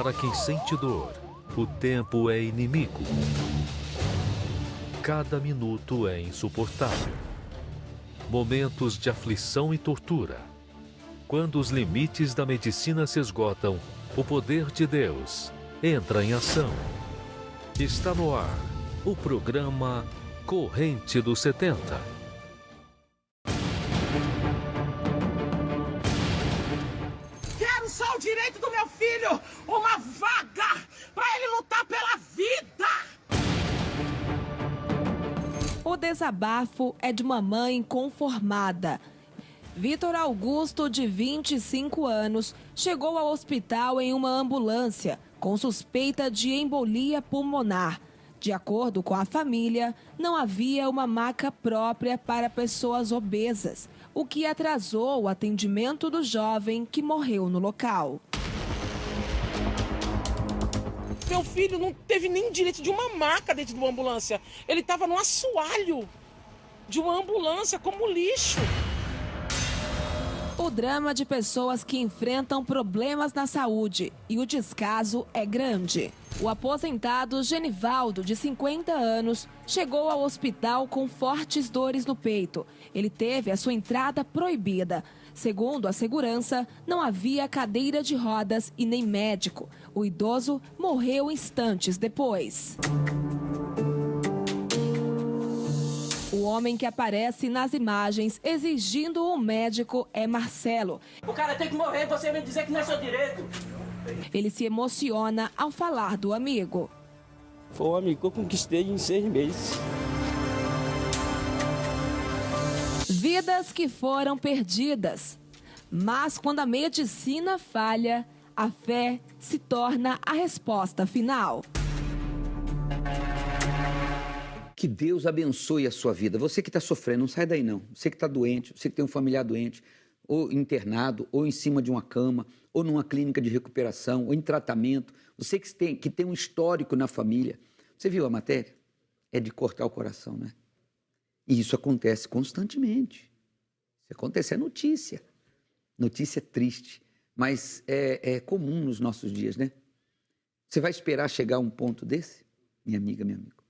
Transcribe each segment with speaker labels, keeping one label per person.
Speaker 1: Para quem sente dor, o tempo é inimigo. Cada minuto é insuportável. Momentos de aflição e tortura. Quando os limites da medicina se esgotam, o poder de Deus entra em ação. Está no ar o programa Corrente dos 70.
Speaker 2: Quero só o direito do meu filho, uma vaga para ele lutar pela vida.
Speaker 3: O desabafo é de uma mãe inconformada. Vitor Augusto, de 25 anos, chegou ao hospital em uma ambulância com suspeita de embolia pulmonar. De acordo com a família, não havia uma maca própria para pessoas obesas, o que atrasou o atendimento do jovem que morreu no local.
Speaker 2: Meu filho não teve nem direito de uma maca dentro de uma ambulância. Ele estava no assoalho de uma ambulância como lixo.
Speaker 3: O drama de pessoas que enfrentam problemas na saúde e o descaso é grande. O aposentado Genivaldo, de 50 anos, chegou ao hospital com fortes dores no peito. Ele teve a sua entrada proibida. Segundo a segurança, não havia cadeira de rodas e nem médico. O idoso morreu instantes depois. O homem que aparece nas imagens exigindo um médico é Marcelo.
Speaker 4: O cara tem que morrer, você vem dizer que não é seu direito.
Speaker 3: Ele se emociona ao falar do amigo.
Speaker 5: Foi um amigo que eu conquistei em 6 meses.
Speaker 3: Vidas que foram perdidas. Mas quando a medicina falha, a fé se torna a resposta final.
Speaker 6: Que Deus abençoe a sua vida. Você que está sofrendo, não sai daí não. Você que está doente, você que tem um familiar doente, ou internado, ou em cima de uma cama, ou numa clínica de recuperação, ou em tratamento. Você que tem um histórico na família. Você viu a matéria? É de cortar o coração, né? E isso acontece constantemente. Isso acontece, é notícia. Notícia triste, mas é comum nos nossos dias, né? Você vai esperar chegar a um ponto desse? Minha amiga, meu amigo.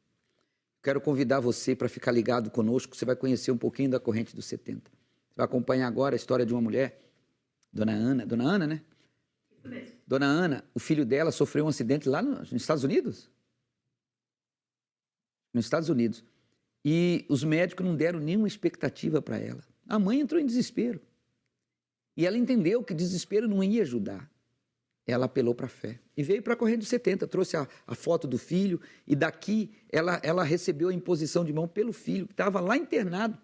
Speaker 6: Quero convidar você para ficar ligado conosco, você vai conhecer um pouquinho da Corrente dos 70. Você vai acompanhar agora a história de uma mulher, Dona Ana, né? Isso mesmo. Dona Ana, o filho dela sofreu um acidente lá nos Estados Unidos? Nos Estados Unidos. E os médicos não deram nenhuma expectativa para ela. A mãe entrou em desespero. E ela entendeu que desespero não ia ajudar. Ela apelou para a fé e veio para a Corrente dos 70, trouxe a foto do filho e daqui ela recebeu a imposição de mão pelo filho, que estava lá internado.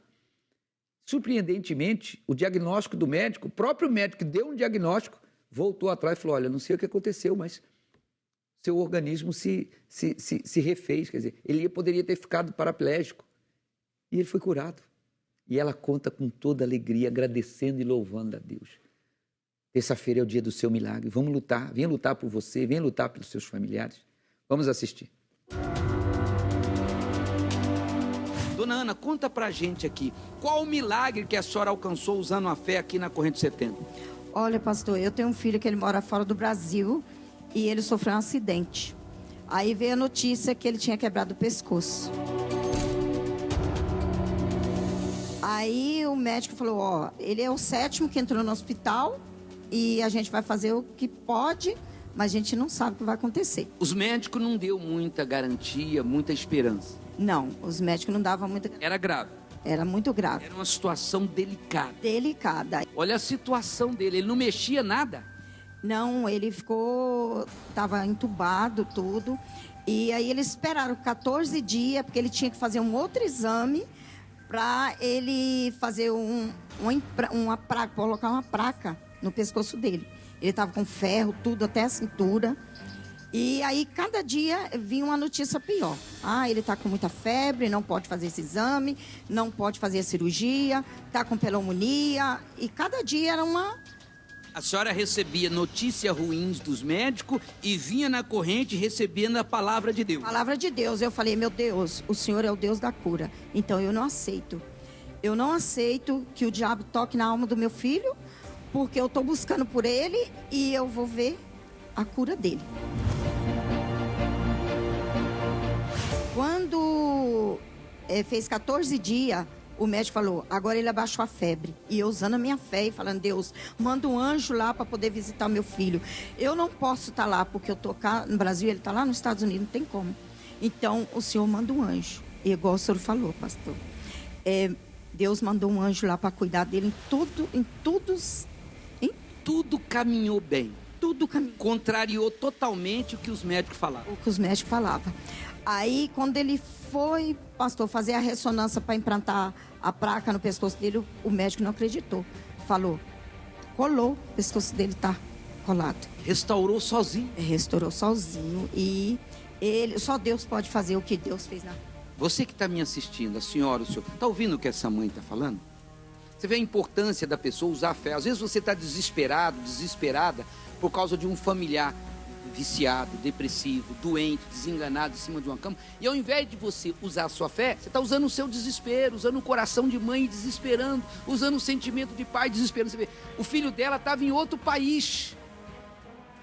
Speaker 6: Surpreendentemente, o diagnóstico do médico, o próprio médico que deu um diagnóstico, voltou atrás e falou, olha, não sei o que aconteceu, mas seu organismo se refez, quer dizer, ele poderia ter ficado paraplégico. E ele foi curado. E ela conta com toda alegria, agradecendo e louvando a Deus. Terça-feira é o dia do seu milagre. Vamos lutar. Venha lutar por você, venha lutar pelos seus familiares. Vamos assistir. Dona Ana, conta pra gente aqui. Qual o milagre que a senhora alcançou usando a fé aqui na Corrente 70?
Speaker 7: Olha, pastor, eu tenho um filho que ele mora fora do Brasil e ele sofreu um acidente. Aí veio a notícia que ele tinha quebrado o pescoço. Aí o médico falou, ó, ele é o 7º que entrou no hospital e a gente vai fazer o que pode, mas a gente não sabe o que vai acontecer.
Speaker 6: Os médicos não deu muita garantia, muita esperança.
Speaker 7: Não, os médicos não davam muita...
Speaker 6: Era grave.
Speaker 7: Era muito grave.
Speaker 6: Era uma situação delicada.
Speaker 7: Delicada.
Speaker 6: Olha a situação dele, ele não mexia nada.
Speaker 7: Não, ele estava entubado, tudo. E aí eles esperaram 14 dias, porque ele tinha que fazer um outro exame para ele fazer colocar uma placa no pescoço dele. Ele estava com ferro, tudo até a cintura. E aí, cada dia, vinha uma notícia pior. Ah, ele está com muita febre, não pode fazer esse exame, não pode fazer a cirurgia, está com pneumonia. E cada dia era uma...
Speaker 6: A senhora recebia notícias ruins dos médicos e vinha na corrente recebendo a palavra de Deus.
Speaker 7: Palavra de Deus. Eu falei, meu Deus, o Senhor é o Deus da cura. Então, eu não aceito. Eu não aceito que o diabo toque na alma do meu filho, porque eu estou buscando por ele e eu vou ver a cura dele. Quando fez 14 dias, o médico falou, agora ele abaixou a febre. E eu usando a minha fé e falando, Deus, manda um anjo lá para poder visitar meu filho. Eu não posso estar lá, porque eu estou cá no Brasil, ele está lá nos Estados Unidos, não tem como. Então, o Senhor manda um anjo. E igual o senhor falou, pastor. Deus mandou um anjo lá para cuidar dele em
Speaker 6: Tudo caminhou bem.
Speaker 7: tudo caminhou.
Speaker 6: Contrariou totalmente o que os médicos falavam.
Speaker 7: O que os médicos falavam. Aí, quando ele foi, pastor, fazer a ressonância para implantar a placa no pescoço dele, o médico não acreditou. Falou, colou, o pescoço dele tá colado.
Speaker 6: Restaurou sozinho.
Speaker 7: Restaurou sozinho e só Deus pode fazer o que Deus fez na...
Speaker 6: Você que está me assistindo, a senhora, o senhor, está ouvindo o que essa mãe está falando? Você vê a importância da pessoa usar a fé. Às vezes você está desesperado, desesperada, por causa de um familiar viciado, depressivo, doente, desenganado em cima de uma cama. E ao invés de você usar a sua fé, você está usando o seu desespero, usando o coração de mãe desesperando, usando o sentimento de pai desesperando. Você vê, o filho dela estava em outro país.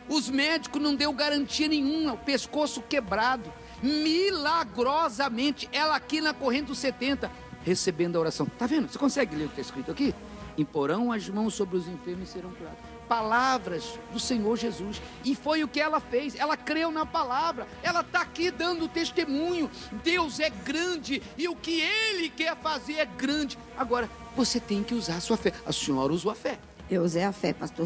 Speaker 6: Os médicos não deu garantia nenhuma, o pescoço quebrado. Milagrosamente, ela aqui na corrente dos 70, recebendo a oração. Tá vendo? Você consegue ler o que está escrito aqui? Imporão as mãos sobre os enfermos e serão curados. Palavras do Senhor Jesus. E foi o que ela fez. Ela creu na palavra. Ela está aqui dando testemunho. Deus é grande e o que Ele quer fazer é grande. Agora, você tem que usar a sua fé. A senhora usou a fé.
Speaker 7: Eu usei a fé, pastor.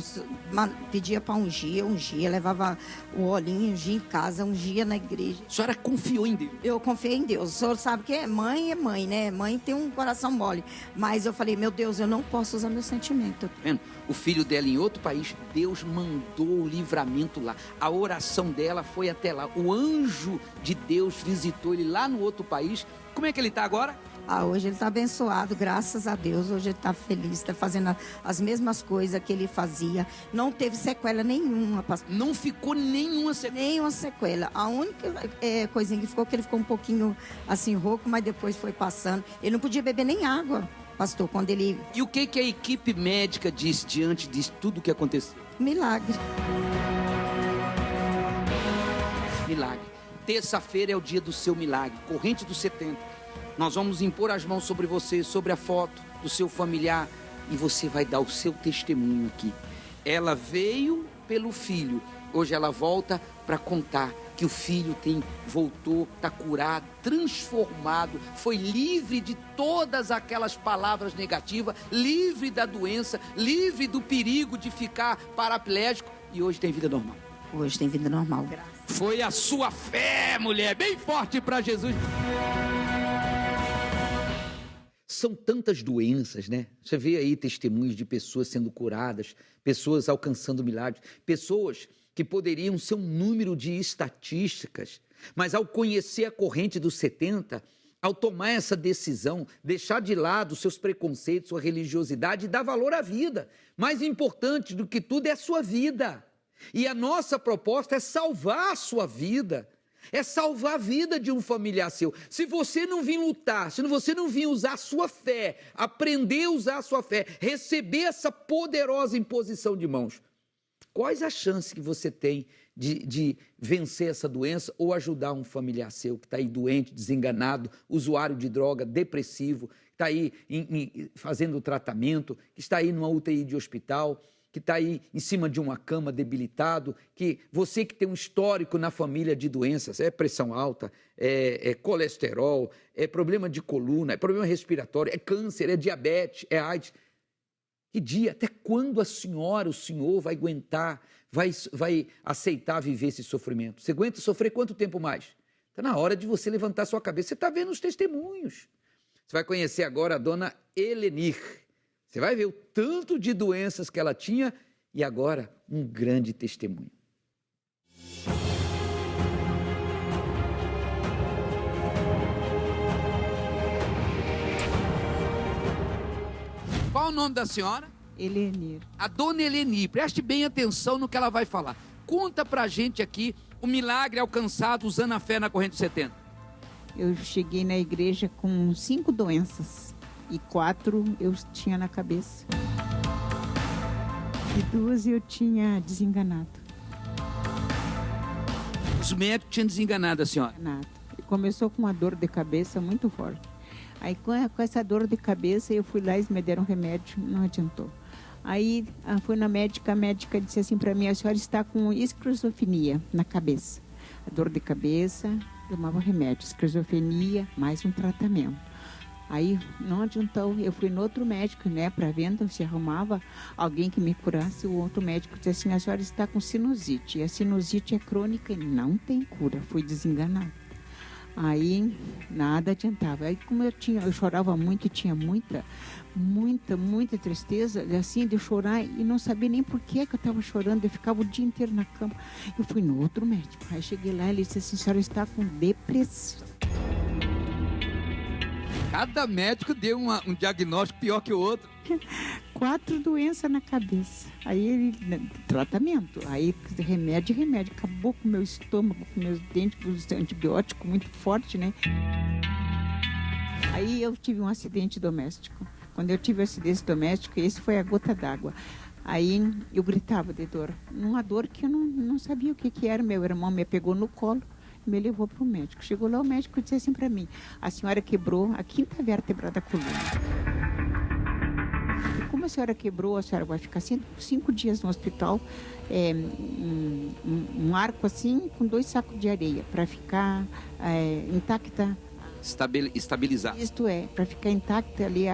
Speaker 7: Pedia para ungia, levava o olhinho, ungia em casa, ungia na igreja.
Speaker 6: A senhora confiou em Deus?
Speaker 7: Eu confiei em Deus. O senhor sabe que é mãe, né? Mãe tem um coração mole. Mas eu falei, meu Deus, eu não posso usar meu sentimento.
Speaker 6: Tá vendo? O filho dela em outro país, Deus mandou o livramento lá. A oração dela foi até lá. O anjo de Deus visitou ele lá no outro país. Como é que ele está agora?
Speaker 7: Hoje ele está abençoado, graças a Deus. Hoje ele está feliz, está fazendo as mesmas coisas que ele fazia. Não teve sequela nenhuma, pastor.
Speaker 6: Não ficou nenhuma sequela?
Speaker 7: Nenhuma sequela. A única coisinha que ficou, que ele ficou um pouquinho assim rouco, mas depois foi passando. Ele não podia beber nem água, pastor, quando ele...
Speaker 6: E o que a equipe médica disse diante disso, tudo o que aconteceu?
Speaker 7: Milagre.
Speaker 6: Milagre. Terça-feira é o dia do seu milagre, corrente dos 70. Nós vamos impor as mãos sobre você, sobre a foto do seu familiar, e você vai dar o seu testemunho aqui. Ela veio pelo filho, hoje ela volta para contar que o filho voltou, está curado, transformado, foi livre de todas aquelas palavras negativas, livre da doença, livre do perigo de ficar paraplégico, e hoje tem vida normal.
Speaker 7: Hoje tem vida normal, graças.
Speaker 6: Foi a sua fé, mulher, bem forte para Jesus. São tantas doenças, né? Você vê aí testemunhos de pessoas sendo curadas, pessoas alcançando milagres, pessoas que poderiam ser um número de estatísticas, mas ao conhecer a corrente dos 70, ao tomar essa decisão, deixar de lado os seus preconceitos, sua religiosidade e dar valor à vida. Mais importante do que tudo é a sua vida. E a nossa proposta é salvar a sua vida. É salvar a vida de um familiar seu. Se você não vir lutar, se você não vir usar a sua fé, aprender a usar a sua fé, receber essa poderosa imposição de mãos, quais as chances que você tem de vencer essa doença ou ajudar um familiar seu que está aí doente, desenganado, usuário de droga, depressivo, que está aí fazendo o tratamento, que está aí numa UTI de hospital, que está aí em cima de uma cama debilitado, que você que tem um histórico na família de doenças, é pressão alta, é colesterol, é problema de coluna, é problema respiratório, é câncer, é diabetes, é AIDS. Que dia, até quando a senhora, o senhor vai aguentar, vai aceitar viver esse sofrimento? Você aguenta sofrer quanto tempo mais? Está na hora de você levantar sua cabeça. Você está vendo os testemunhos. Você vai conhecer agora a dona Helenir. Você vai ver o tanto de doenças que ela tinha e agora um grande testemunho. Qual o nome da senhora?
Speaker 8: Helenir.
Speaker 6: A dona Helenir. Preste bem atenção no que ela vai falar. Conta pra gente aqui o milagre alcançado usando a fé na corrente 70.
Speaker 8: Eu cheguei na igreja com 5 doenças. E 4 eu tinha na cabeça. E 2 eu tinha desenganado.
Speaker 9: Os médicos tinham desenganado a senhora.
Speaker 8: Nada. E começou com uma dor de cabeça muito forte. Aí com essa dor de cabeça eu fui lá, eles me deram remédio, não adiantou. Aí fui na médica, a médica disse assim para mim: a senhora está com esquizofrenia na cabeça. A dor de cabeça, tomava remédio, esquizofrenia, mais um tratamento. Aí não adiantou, eu fui no outro médico, né, para ver se arrumava alguém que me curasse. O outro médico disse assim: a senhora está com sinusite, e a sinusite é crônica e não tem cura. Fui desenganada. Aí nada adiantava. Aí como eu chorava muito e tinha muita tristeza, assim, de chorar e não sabia nem por que eu estava chorando, eu ficava o dia inteiro na cama. Eu fui no outro médico, aí cheguei lá e ele disse assim: a senhora está com depressão.
Speaker 9: Cada médico deu um diagnóstico pior que o outro.
Speaker 8: 4 doenças na cabeça. Aí ele, tratamento. Aí remédio. Acabou com o meu estômago, com meus dentes, com antibiótico muito forte, né? Aí eu tive um acidente doméstico. Quando eu tive o acidente doméstico, esse foi a gota d'água. Aí eu gritava de dor. Uma dor que eu não sabia o que era. Meu irmão me pegou no colo, me levou para o médico. Chegou lá, o médico disse assim para mim: a senhora quebrou a 5ª vértebra da coluna. E como a senhora quebrou, a senhora vai ficar 5 dias no hospital, um arco assim, com 2 sacos de areia, para ficar intacta.
Speaker 9: Estabilizar.
Speaker 8: Isto é, para ficar intacta ali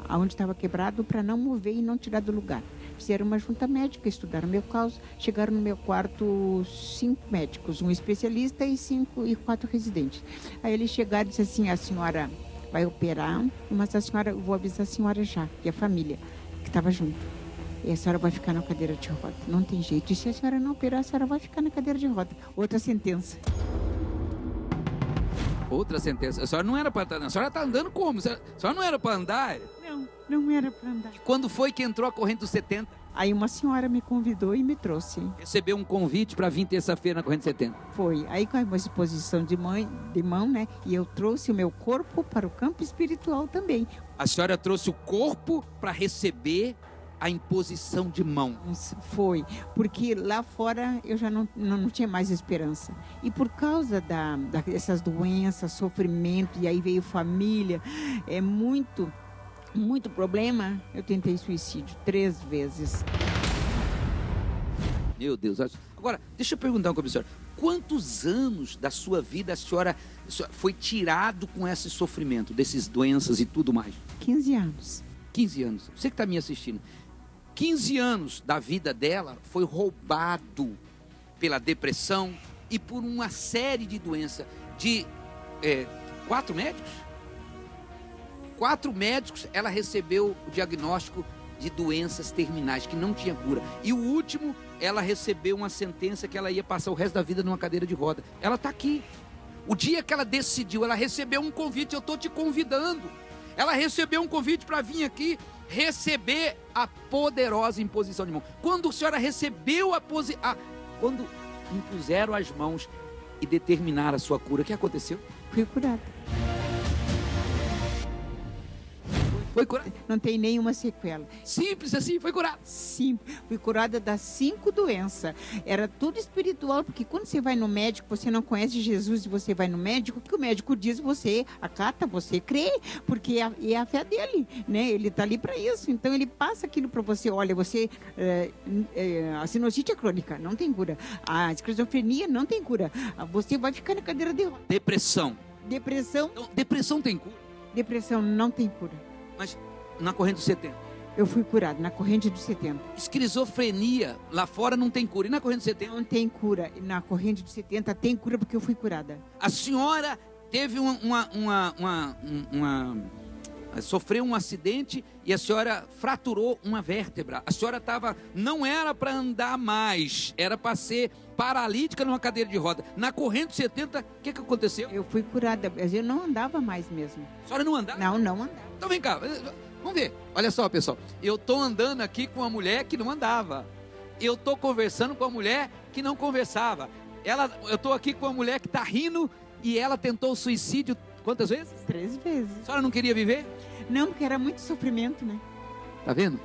Speaker 8: aonde estava quebrado, para não mover e não tirar do lugar. Fizeram uma junta médica, estudaram meu caso, chegaram no meu quarto 5 médicos, um especialista e 4 residentes. Aí eles chegaram e disseram assim: a senhora vai operar, mas a senhora, eu vou avisar a senhora já, e a família que estava junto. E a senhora vai ficar na cadeira de roda, não tem jeito. E se a senhora não operar, a senhora vai ficar na cadeira de roda. Outra sentença.
Speaker 9: Outra sentença. A senhora não era para estar... A senhora está andando como? A senhora não era para andar?
Speaker 8: Não era para andar.
Speaker 9: E quando foi que entrou a corrente dos 70?
Speaker 8: Aí uma senhora me convidou e me trouxe.
Speaker 9: Recebeu um convite para vir terça-feira na corrente 70?
Speaker 8: Foi. Aí com uma exposição de mão, né? E eu trouxe o meu corpo para o campo espiritual também.
Speaker 9: A senhora trouxe o corpo para receber a imposição de mão.
Speaker 8: Foi, porque lá fora eu já não tinha mais esperança. E por causa dessas doenças, sofrimento, e aí veio família, muito problema, eu tentei suicídio 3 vezes.
Speaker 9: Meu Deus. Agora, deixa eu perguntar uma coisa, senhora. Quantos anos da sua vida a senhora foi tirado com esse sofrimento, dessas doenças e tudo mais?
Speaker 8: 15 anos.
Speaker 9: 15 anos. Você que está me assistindo. 15 anos da vida dela foi roubado pela depressão e por uma série de doenças. De 4 médicos? 4 médicos, ela recebeu o diagnóstico de doenças terminais, que não tinha cura. E o último, ela recebeu uma sentença que ela ia passar o resto da vida numa cadeira de roda. Ela está aqui. O dia que ela decidiu, ela recebeu um convite, eu estou te convidando. Ela recebeu um convite para vir aqui receber a poderosa imposição de mão. Quando a senhora recebeu quando impuseram as mãos e determinaram a sua cura, o que aconteceu?
Speaker 8: Fui curada.
Speaker 9: Foi curada?
Speaker 8: Não tem nenhuma sequela.
Speaker 9: Simples assim, foi curada?
Speaker 8: Sim, fui curada das 5 doenças. Era tudo espiritual, porque quando você vai no médico, você não conhece Jesus e você vai no médico, o que o médico diz, você acata, você crê, porque é a fé dele, né? Ele está ali para isso. Então ele passa aquilo para você. Olha, você a sinusite é crônica, não tem cura. A esquizofrenia não tem cura. Você vai ficar na cadeira de rodas.
Speaker 9: Depressão.
Speaker 8: Depressão
Speaker 9: tem cura?
Speaker 8: Depressão não tem cura.
Speaker 9: Mas na corrente dos 70?
Speaker 8: Eu fui curada na corrente dos 70.
Speaker 9: Esquizofrenia lá fora não tem cura. E na corrente dos 70?
Speaker 8: Não tem cura. Na corrente dos 70 tem cura porque eu fui curada.
Speaker 9: A senhora teve sofreu um acidente e a senhora fraturou uma vértebra. A senhora não era para andar mais, era para ser paralítica numa cadeira de roda. Na corrente 70, o que aconteceu?
Speaker 8: Eu fui curada, mas eu não andava mais mesmo.
Speaker 9: A senhora não andava?
Speaker 8: Não andava.
Speaker 9: Então vem cá, vamos ver. Olha só, pessoal, eu tô andando aqui com uma mulher que não andava. Eu tô conversando com uma mulher que não conversava. Eu tô aqui com uma mulher que tá rindo e ela tentou suicídio quantas vezes?
Speaker 8: 3 vezes.
Speaker 9: A senhora não queria viver?
Speaker 8: Não, porque era muito sofrimento, né?
Speaker 9: Tá vendo?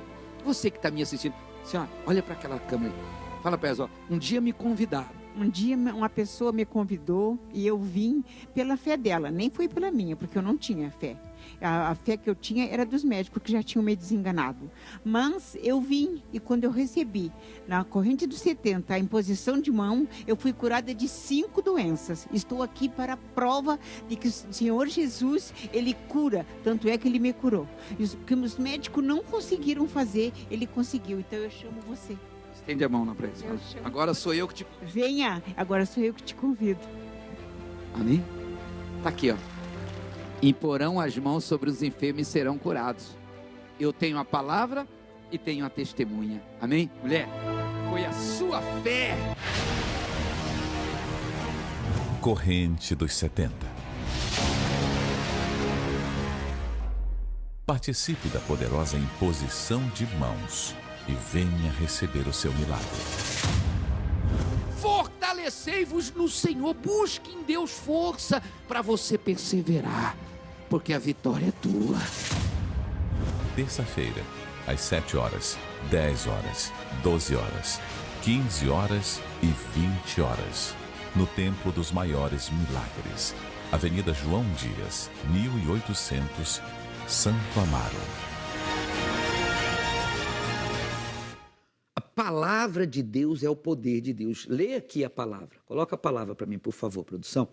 Speaker 9: Você que tá me assistindo, senhora, olha para aquela câmera aí. Fala para elas, ó, um dia me convidaram
Speaker 8: Um dia uma pessoa me convidou e eu vim pela fé dela, nem foi pela minha, porque eu não tinha fé. A fé que eu tinha era dos médicos que já tinham me desenganado. Mas eu vim e quando eu recebi na corrente dos 70 a imposição de mão, eu fui curada de 5 doenças. Estou aqui para a prova de que o Senhor Jesus, Ele cura. Tanto é que Ele me curou. O que os médicos não conseguiram fazer, Ele conseguiu. Então eu chamo você.
Speaker 9: Estende a mão na presença. Agora sou eu que te...
Speaker 8: Venha, agora sou eu que te convido.
Speaker 9: Amém? Tá aqui, ó. Imporão as mãos sobre os enfermos e serão curados. Eu tenho a palavra e tenho a testemunha. Amém? Mulher, foi a sua fé.
Speaker 10: Corrente dos 70. Participe da poderosa imposição de mãos e venha receber o seu milagre.
Speaker 9: Fortalecei-vos no Senhor, busque em Deus força para você perseverar, porque a vitória é tua.
Speaker 10: Terça-feira, às 7 horas, 10 horas, 12 horas, 15 horas e 20 horas, no Templo dos Maiores Milagres, Avenida João Dias, 1800, Santo Amaro.
Speaker 6: A palavra de Deus é o poder de Deus. Lê aqui a palavra. Coloca a palavra para mim, por favor, produção.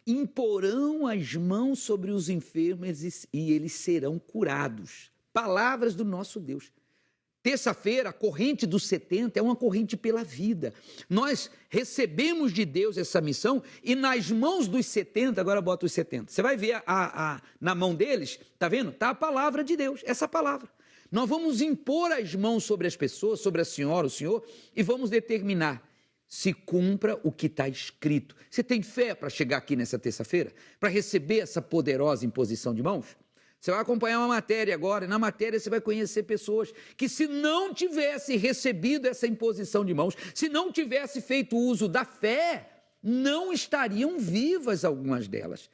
Speaker 6: Imporão as mãos sobre os enfermos e eles serão curados. Palavras do nosso Deus. Terça-feira, a corrente dos 70 é uma corrente pela vida. Nós recebemos de Deus essa missão e nas mãos dos 70, agora bota os 70. Você vai ver na mão deles, tá vendo? Tá a palavra de Deus, essa palavra. Nós vamos impor as mãos sobre as pessoas, sobre a senhora, o senhor, e vamos determinar se cumpra o que está escrito. Você tem fé para chegar aqui nessa terça-feira? Para receber essa poderosa imposição de mãos? Você vai acompanhar uma matéria agora, e na matéria você vai conhecer pessoas que, se não tivesse recebido essa imposição de mãos, se não tivesse feito uso da fé, não estariam vivas algumas delas.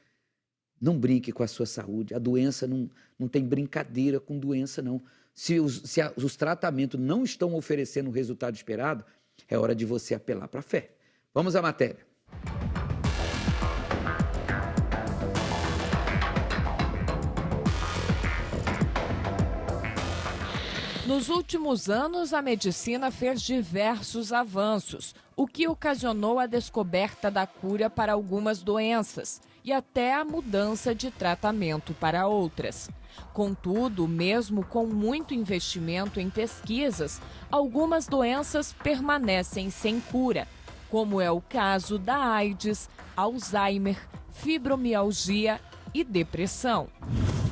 Speaker 6: Não brinque com a sua saúde. A doença não tem brincadeira com doença, não. Se os tratamentos não estão oferecendo o resultado esperado, é hora de você apelar para a fé. Vamos à matéria.
Speaker 11: Nos últimos anos, a medicina fez diversos avanços, o que ocasionou a descoberta da cura para algumas doenças e até a mudança de tratamento para outras. Contudo, mesmo com muito investimento em pesquisas, algumas doenças permanecem sem cura, como é o caso da AIDS, Alzheimer, fibromialgia e depressão.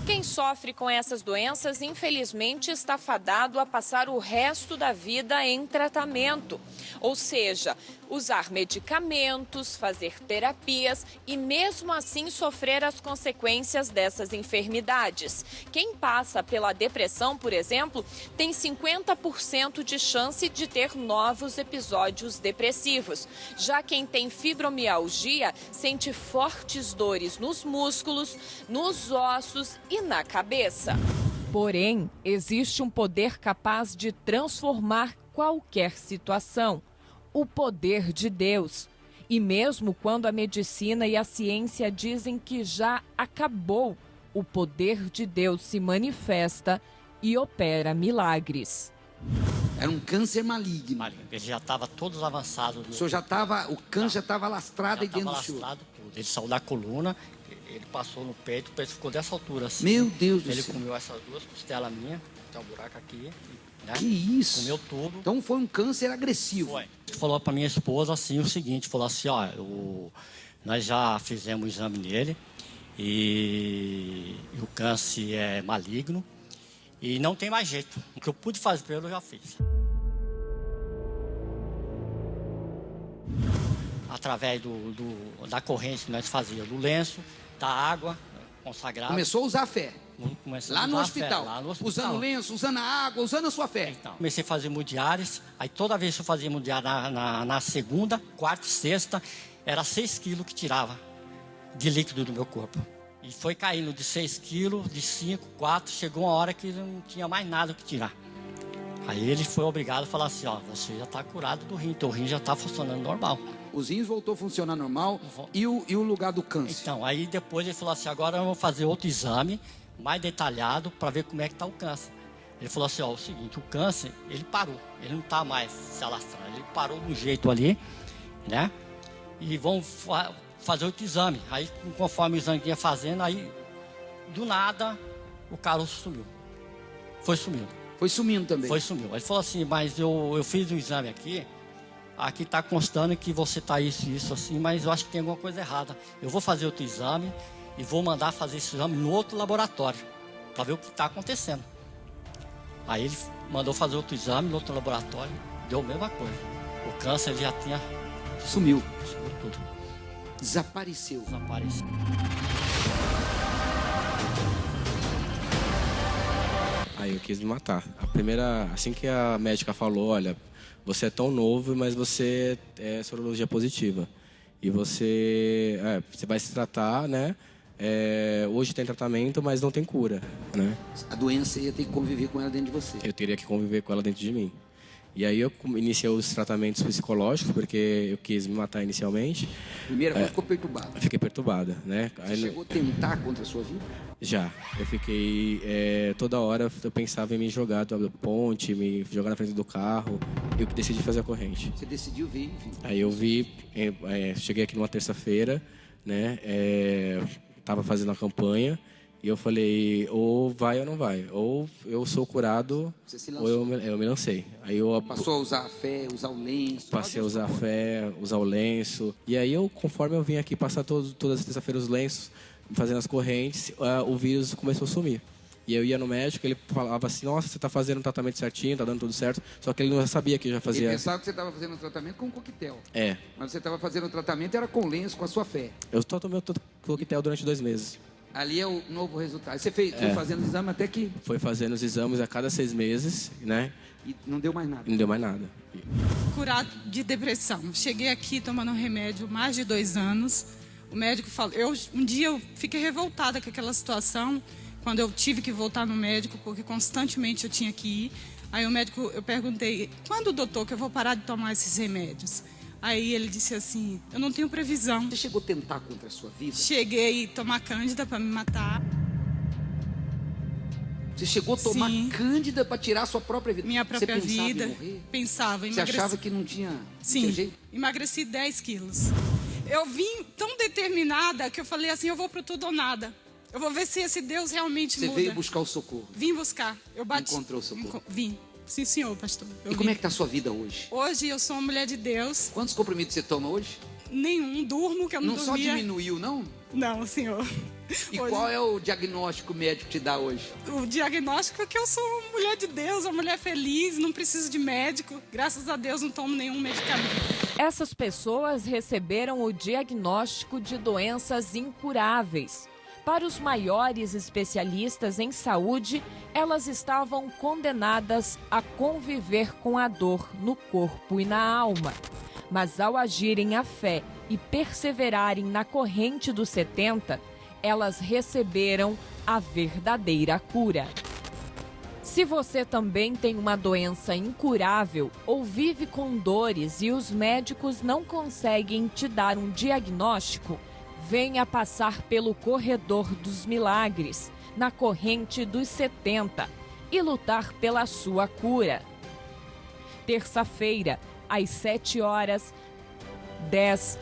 Speaker 11: Quem sofre com essas doenças, infelizmente, está fadado a passar o resto da vida em tratamento. Ou seja, usar medicamentos, fazer terapias e, mesmo assim, sofrer as consequências dessas enfermidades. Quem passa pela depressão, por exemplo, tem 50% de chance de ter novos episódios depressivos. Já quem tem fibromialgia sente fortes dores nos músculos, nos ossos e na cabeça. Porém, existe um poder capaz de transformar qualquer situação: o poder de Deus. E mesmo quando a medicina e a ciência dizem que já acabou, o poder de Deus se manifesta e opera milagres.
Speaker 9: Era um câncer maligno.
Speaker 12: Ele já estava todos avançados.
Speaker 9: O senhor já estava, o câncer já estava lastrado aí dentro do senhor.
Speaker 12: Tudo. Ele saiu da coluna, ele passou no peito, o peito ficou dessa altura assim.
Speaker 9: Meu Deus do céu.
Speaker 12: Ele comeu essas duas costelas minhas, tem um buraco aqui. Né?
Speaker 9: Que isso?
Speaker 12: Comeu tudo.
Speaker 9: Então foi um câncer agressivo.
Speaker 12: Foi. Ele falou para minha esposa assim o seguinte, falou assim, ó, nós já fizemos o exame nele e o câncer é maligno e não tem mais jeito. O que eu pude fazer para ele eu já fiz. Através da corrente que nós fazíamos, do lenço, da água consagrada.
Speaker 9: Começou a usar a fé.
Speaker 12: Lá
Speaker 9: no hospital. Usando lenço, usando a água, usando a sua fé.
Speaker 12: Então, comecei a fazer mundiais. Aí toda vez que eu fazia mundial na segunda, quarta e sexta, era 6 quilos que tirava de líquido do meu corpo. E foi caindo de 6 quilos, de 5, 4, chegou uma hora que não tinha mais nada que tirar. Aí ele foi obrigado a falar assim, ó, você já está curado do rim, teu rim já está funcionando normal.
Speaker 9: Os rins voltou a funcionar normal. E o lugar do câncer?
Speaker 12: Então, aí depois ele falou assim, agora eu vou fazer outro exame mais detalhado para ver como é que está o câncer. Ele falou assim, ó, o seguinte, o câncer, ele parou, ele não está mais se alastrando, ele parou de um jeito ali, né? E vão fazer outro exame. Aí, conforme o exame ia fazendo, aí, do nada, o caroço sumiu. Foi sumindo.
Speaker 9: Foi sumindo também?
Speaker 12: Foi sumindo. Ele falou assim, mas eu fiz um exame aqui está constando que você está isso, assim, mas eu acho que tem alguma coisa errada. Eu vou fazer outro exame e vou mandar fazer esse exame no outro laboratório, para ver o que está acontecendo. Aí ele mandou fazer outro exame no outro laboratório, deu a mesma coisa. O câncer ele já tinha...
Speaker 9: Sumiu.
Speaker 12: Sumiu tudo.
Speaker 9: Desapareceu.
Speaker 12: Desapareceu.
Speaker 13: Aí eu quis me matar. Assim que a médica falou, olha, você é tão novo, mas você é sorologia positiva. E você vai se tratar, né? Hoje tem tratamento, mas não tem cura, né?
Speaker 9: A doença ia ter que conviver com ela dentro de você.
Speaker 13: Eu teria que conviver com ela dentro de mim. E aí eu iniciei os tratamentos psicológicos, porque eu quis me matar inicialmente.
Speaker 9: Primeira coisa, ficou perturbada.
Speaker 13: Fiquei perturbada, né?
Speaker 9: Você chegou a tentar contra a sua vida?
Speaker 13: Já. Eu fiquei... toda hora eu pensava em me jogar da ponte, me jogar na frente do carro. Eu decidi fazer a corrente.
Speaker 9: Você decidiu vir, enfim.
Speaker 13: Aí eu vi... cheguei aqui numa terça-feira, né? Tava fazendo a campanha. E eu falei, ou vai ou não vai. Ou eu sou curado, ou eu me lancei. Aí eu
Speaker 9: passou a usar a fé, usar o lenço.
Speaker 13: Passei a usar a fé, usar o lenço. E aí, conforme eu vim aqui passar todas as terça-feiras os lenços, fazendo as correntes, o vírus começou a sumir. E eu ia no médico, ele falava assim, nossa, você está fazendo o tratamento certinho, tá dando tudo certo. Só que ele não sabia que eu já fazia...
Speaker 9: Ele pensava que você estava fazendo o tratamento com coquetel. Mas você estava fazendo o tratamento, era com lenço, com a sua fé.
Speaker 13: Eu só tomei o coquetel durante 2 meses.
Speaker 9: Ali é o novo resultado. Você foi fazendo o exame até que...
Speaker 13: Foi fazendo os exames a cada 6 meses, né?
Speaker 9: E não deu mais nada?
Speaker 13: Não deu mais nada.
Speaker 14: Curado de depressão. Cheguei aqui tomando um remédio mais de 2 anos. O médico falou... Um dia eu fiquei revoltada com aquela situação, quando eu tive que voltar no médico, porque constantemente eu tinha que ir. Aí o médico, eu perguntei, quando, doutor, que eu vou parar de tomar esses remédios? Aí ele disse assim, eu não tenho previsão.
Speaker 9: Você chegou a tentar contra a sua vida?
Speaker 14: Cheguei a tomar cândida para me matar.
Speaker 9: Você chegou a tomar cândida para tirar a sua própria vida?
Speaker 14: Minha própria
Speaker 9: Você pensava
Speaker 14: vida.
Speaker 9: Em morrer?
Speaker 14: Pensava.
Speaker 9: Você achava que não tinha jeito?
Speaker 14: Emagreci 10 quilos. Eu vim tão determinada que eu falei assim, eu vou pro tudo ou nada. Eu vou ver se esse Deus realmente muda.
Speaker 9: Você veio buscar o socorro?
Speaker 14: Vim buscar. Eu bati.
Speaker 9: Encontrou o socorro?
Speaker 14: Vim. Sim, senhor, pastor.
Speaker 9: Como é que está a sua vida hoje?
Speaker 14: Hoje eu sou uma mulher de Deus.
Speaker 9: Quantos comprimidos você toma hoje?
Speaker 14: Nenhum. Durmo, que eu não dormia.
Speaker 9: Não só diminuiu, não?
Speaker 14: Não, senhor.
Speaker 9: E hoje... qual é o diagnóstico médico que te dá hoje?
Speaker 14: O diagnóstico é que eu sou uma mulher de Deus, uma mulher feliz, não preciso de médico. Graças a Deus não tomo nenhum medicamento.
Speaker 11: Essas pessoas receberam o diagnóstico de doenças incuráveis. Para os maiores especialistas em saúde, elas estavam condenadas a conviver com a dor no corpo e na alma. Mas ao agirem a fé e perseverarem na corrente dos 70, elas receberam a verdadeira cura. Se você também tem uma doença incurável ou vive com dores e os médicos não conseguem te dar um diagnóstico, venha passar pelo corredor dos milagres, na corrente dos 70, e lutar pela sua cura. Terça-feira, às 7 horas, 10,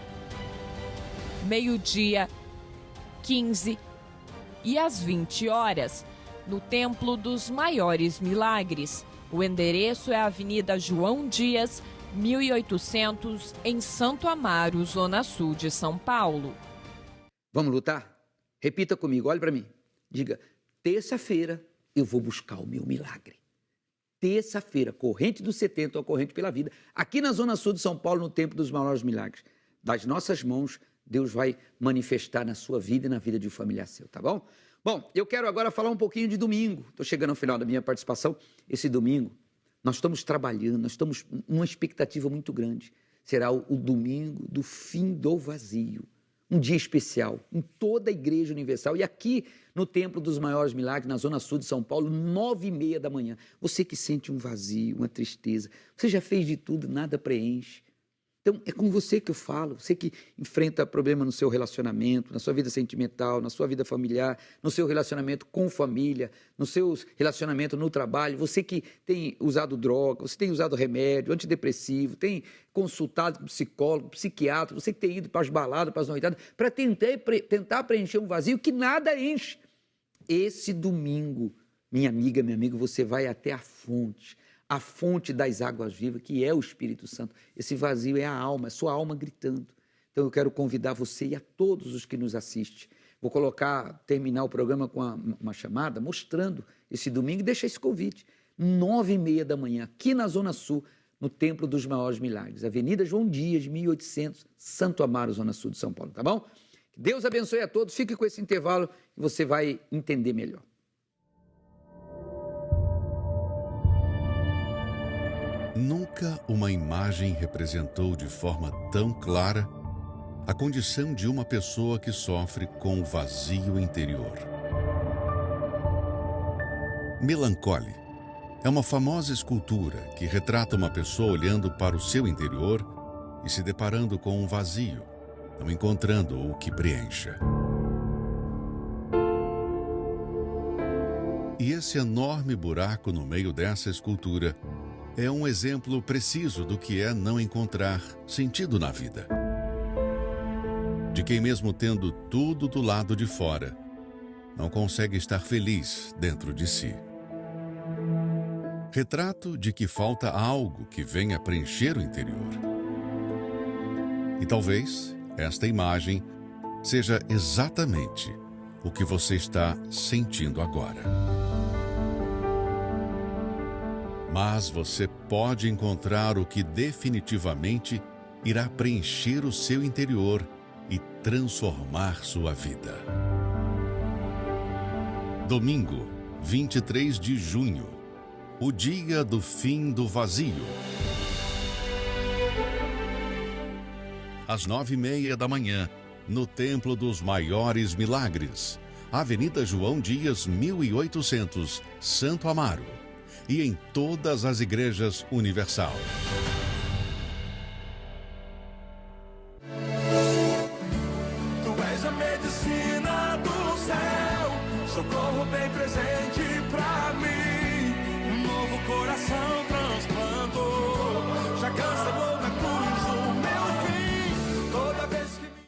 Speaker 11: meio-dia, 15 e às 20 horas, no Templo dos Maiores Milagres. O endereço é a Avenida João Dias, 1800, em Santo Amaro, Zona Sul de São Paulo.
Speaker 6: Vamos lutar? Repita comigo, olhe para mim. Diga, terça-feira eu vou buscar o meu milagre. Terça-feira, corrente dos 70, ou corrente pela vida, aqui na Zona Sul de São Paulo, no Templo dos Maiores Milagres. Das nossas mãos, Deus vai manifestar na sua vida e na vida de um familiar seu, tá bom? Bom, eu quero agora falar um pouquinho de domingo. Estou chegando ao final da minha participação. Esse domingo, nós estamos trabalhando, nós estamos numa expectativa muito grande. Será o domingo do fim do vazio. Um dia especial em toda a Igreja Universal e aqui no Templo dos Maiores Milagres, na Zona Sul de São Paulo, 9h30 da manhã. Você que sente um vazio, uma tristeza, você já fez de tudo, nada preenche. Então, é com você que eu falo, você que enfrenta problema no seu relacionamento, na sua vida sentimental, na sua vida familiar, no seu relacionamento com família, no seu relacionamento no trabalho, você que tem usado droga, você tem usado remédio, antidepressivo, tem consultado com psicólogo, psiquiatra, você que tem ido para as baladas, para as noitadas, para tentar preencher um vazio que nada enche. Esse domingo, minha amiga, meu amigo, você vai até a fonte das águas vivas, que é o Espírito Santo. Esse vazio é a alma, é sua alma gritando. Então eu quero convidar você e a todos os que nos assistem. Vou terminar o programa com uma chamada, mostrando esse domingo, e deixa esse convite. 9h30 da manhã, aqui na Zona Sul, no Templo dos Maiores Milagres, Avenida João Dias, 1800, Santo Amaro, Zona Sul de São Paulo, tá bom? Que Deus abençoe a todos, fique com esse intervalo e você vai entender melhor.
Speaker 15: Nunca uma imagem representou de forma tão clara a condição de uma pessoa que sofre com vazio interior. Melancholy é uma famosa escultura que retrata uma pessoa olhando para o seu interior e se deparando com um vazio, não encontrando o que preencha. E esse enorme buraco no meio dessa escultura é um exemplo preciso do que é não encontrar sentido na vida. De quem, mesmo tendo tudo do lado de fora, não consegue estar feliz dentro de si. Retrato de que falta algo que venha preencher o interior. E talvez esta imagem seja exatamente o que você está sentindo agora. Mas você pode encontrar o que definitivamente irá preencher o seu interior e transformar sua vida. Domingo, 23 de junho, o dia do fim do vazio. Às 9h30 da manhã, no Templo dos Maiores Milagres, Avenida João Dias, 1800, Santo Amaro. E em todas as igrejas Universal.
Speaker 16: Tu és a medicina do céu, socorro bem presente pra mim, um novo coração